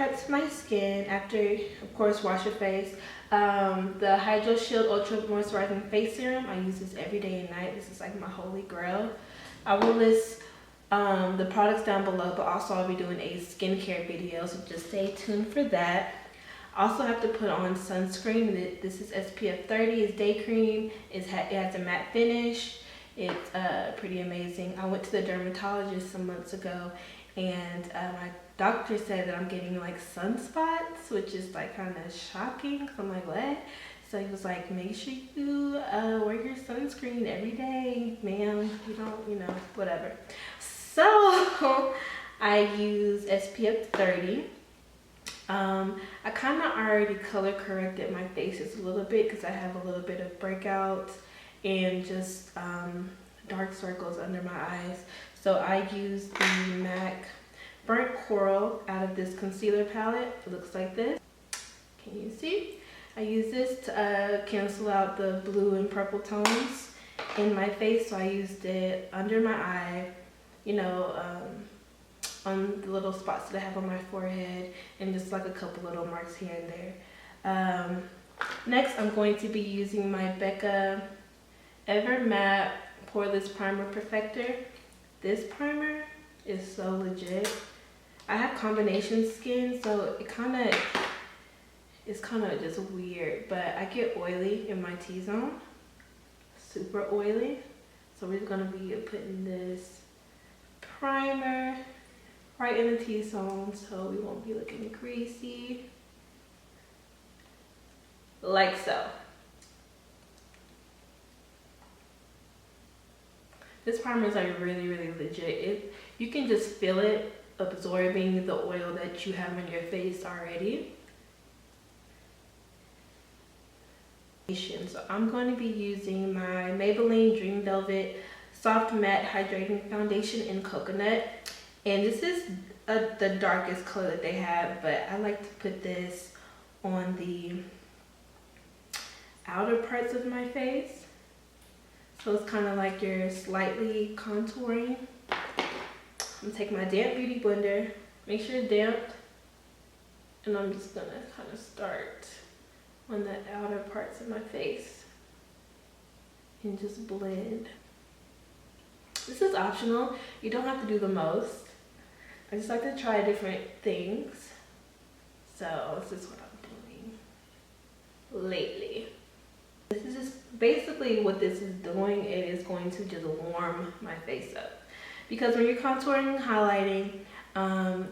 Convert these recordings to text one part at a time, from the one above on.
preps my skin after, of course, wash your face. The Hydro Shield Ultra Moisturizing Face Serum, I use this every day and night. This is like my holy grail. I will list the products down below, but also I'll be doing a skincare video, so just stay tuned for that. I also have to put on sunscreen. This is SPF 30. It's day cream. It has a matte finish. It's pretty amazing. I went to the dermatologist some months ago, and my doctor said that I'm getting like sunspots, which is like kind of shocking. So I'm like, what? So he was like, make sure you wear your sunscreen every day, ma'am. You don't, you know, whatever. So I use SPF 30. I kind of already color corrected my faces a little bit because I have a little bit of breakouts and just dark circles under my eyes. So I use the MAC Burnt Coral out of this concealer palette. It looks like this. Can you see? I use this to cancel out the blue and purple tones in my face. So I used it under my eye, you know, on the little spots that I have on my forehead, and just like a couple little marks here and there. Next, I'm going to be using my Becca Ever Matte Poreless Primer Perfector. This primer is so legit. I have combination skin, so it's kind of just weird, but I get oily in my T-zone, super oily. So we're gonna be putting this primer right in the T-zone so we won't be looking greasy, like so. This primer is like really, really legit. You can just feel it absorbing the oil that you have on your face already. So I'm going to be using my Maybelline Dream Velvet Soft Matte Hydrating Foundation in Coconut. And this is the darkest color that they have, but I like to put this on the outer parts of my face. So it's kind of like you're slightly contouring. I'm gonna take my damp beauty blender, make sure it's damp, and I'm just gonna kind of start on the outer parts of my face and just blend. This is optional. You don't have to do the most. I just like to try different things. So this is what I'm doing lately. This is just basically what this is doing. It is going to just warm my face up. Because when you're contouring and highlighting,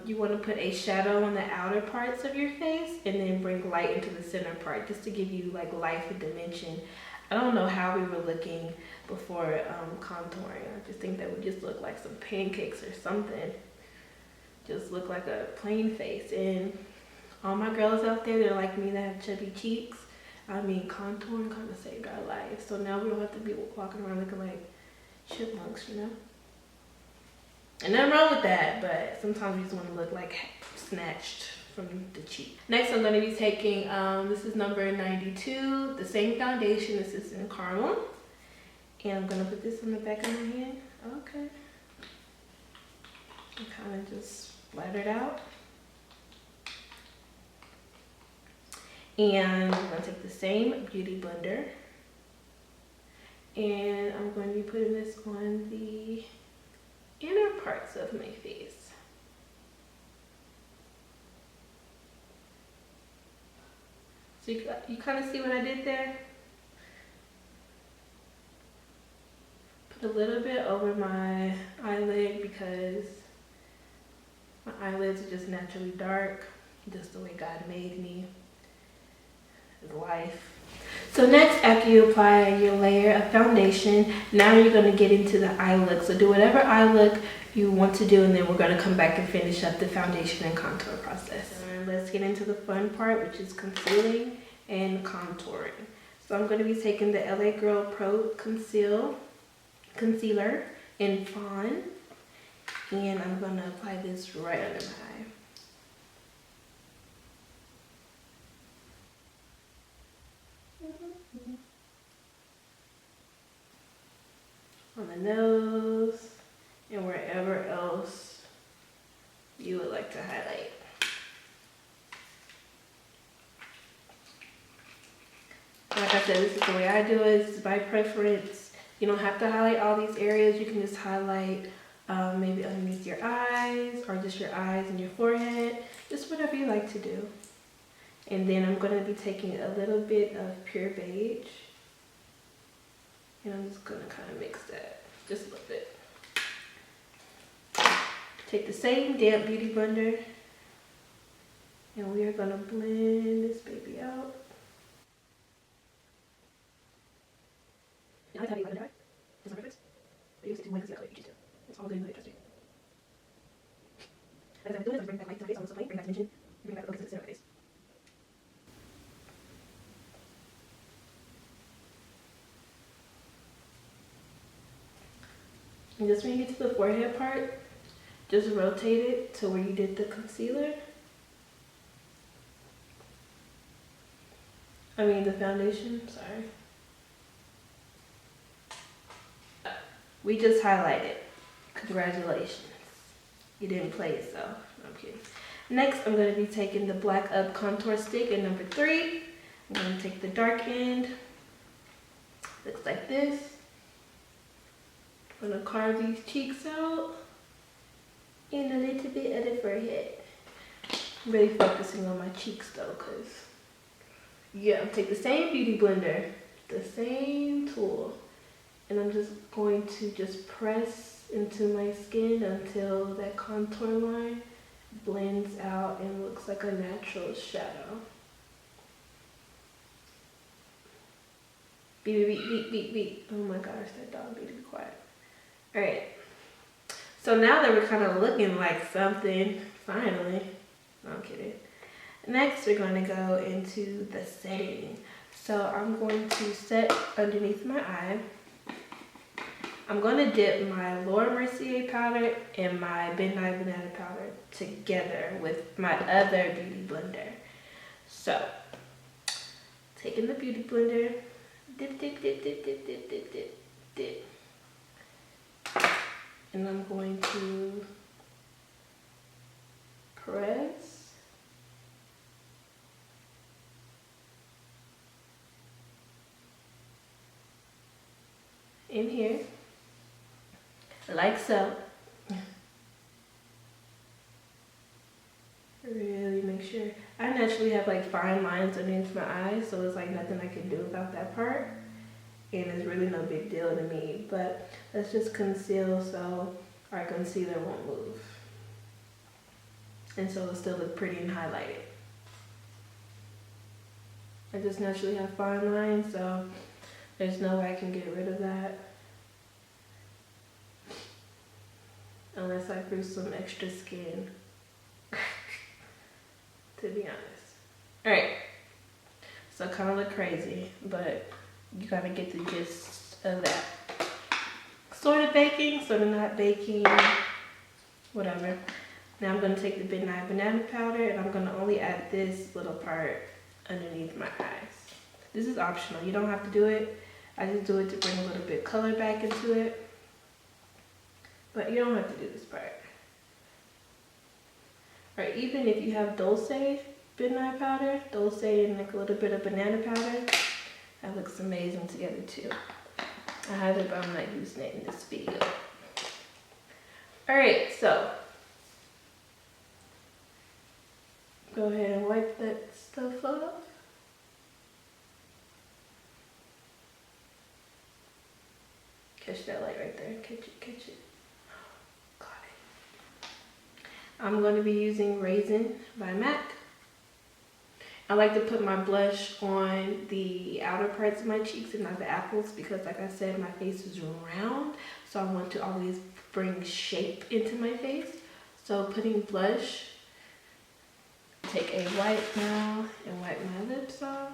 you want to put a shadow on the outer parts of your face and then bring light into the center part just to give you like life and dimension. I don't know how we were looking before contouring. I just think that we just look like some pancakes or something. Just look like a plain face. And all my girls out there, they're like me, that have chubby cheeks. I mean, contouring kind of saved our life. So now we don't have to be walking around looking like chipmunks, you know? And nothing wrong with that, but sometimes we just want to look like snatched from the cheek. Next, I'm going to be taking, this is number 92, the same foundation. This is in Caramel. And I'm going to put this on the back of my hand. Okay. And kind of just splatter it out. And I'm going to take the same beauty blender. And I'm going to be putting this on the inner parts of my face. So you kind of see what I did there? Put a little bit over my eyelid because my eyelids are just naturally dark, just the way God made me. It's life. So next, after you apply your layer of foundation, now you're going to get into the eye look. So do whatever eye look you want to do, and then we're going to come back and finish up the foundation and contour process. And let's get into the fun part, which is concealing and contouring. So I'm going to be taking the LA Girl Pro Concealer in Fawn, and I'm going to apply this right under my eye. On the nose and wherever else you would like to highlight. I said, this is the way I do it. This is my preference. You don't have to highlight all these areas. You can just highlight maybe underneath your eyes, or just your eyes and your forehead. Just whatever you like to do. And then I'm going to be taking a little bit of pure beige. And I'm just going to kind of mix that just a little bit. Take the same damp beauty blender. And we are going to blend this baby out. I like to have a blender, just my preference. But you use it to blend the color you choose to. It's all good and interesting. As I'm doing this, I'm bringing back light to my face, almost bring back dimension, bring back focus to the center of my face. And just when you get to the forehead part, just rotate it to where you did the concealer. I mean the foundation, sorry. We just highlighted. Congratulations. You didn't play it, so I'm kidding. Next, I'm going to be taking the Black Up Contour Stick in number 3. I'm going to take the dark end. Looks like this. I'm going to carve these cheeks out. And a little bit of the forehead. I'm really focusing on my cheeks though, because yeah, I'm taking the same beauty blender, the same tool. And I'm just going to just press into my skin until that contour line blends out and looks like a natural shadow. Beep, beep, beep, beep, beep. Oh my gosh, that dog needs to be quiet. All right. So now that we're kind of looking like something, finally, no, I'm kidding. Next, we're going to go into the setting. So I'm going to set underneath my eye. I'm going to dip my Laura Mercier powder and my Midnight Banana powder together with my other beauty blender. So, taking the beauty blender, dip, dip, dip, dip, dip, dip, dip, dip, dip. And I'm going to press in here, like so. Really make sure. I naturally have like fine lines underneath my eyes, so it's like nothing I can do about that part. And it's really no big deal to me, but let's just conceal so our concealer won't move. And so it'll still look pretty and highlighted. I just naturally have fine lines, so there's no way I can get rid of that. Unless I grew some extra skin. To be honest. Alright. So kind of look crazy, but you gotta get the gist of that. Sort of baking, sort of not baking, whatever. Now I'm gonna take the Midnight Banana powder and I'm gonna only add this little part underneath my eyes. This is optional, you don't have to do it. I just do it to bring a little bit of color back into it. But you don't have to do this part. Or even if you have Dulce Midnight powder, Dulce and like a little bit of banana powder, that looks amazing together too. I have it, but I'm not using it in this video. Alright, so go ahead and wipe that stuff off. Catch that light right there. Catch it, catch it. Got it. I'm going to be using Raisin by MAC. I like to put my blush on the outer parts of my cheeks and not the apples because like I said, my face is round. So I want to always bring shape into my face. So putting blush, take a wipe now and wipe my lips off.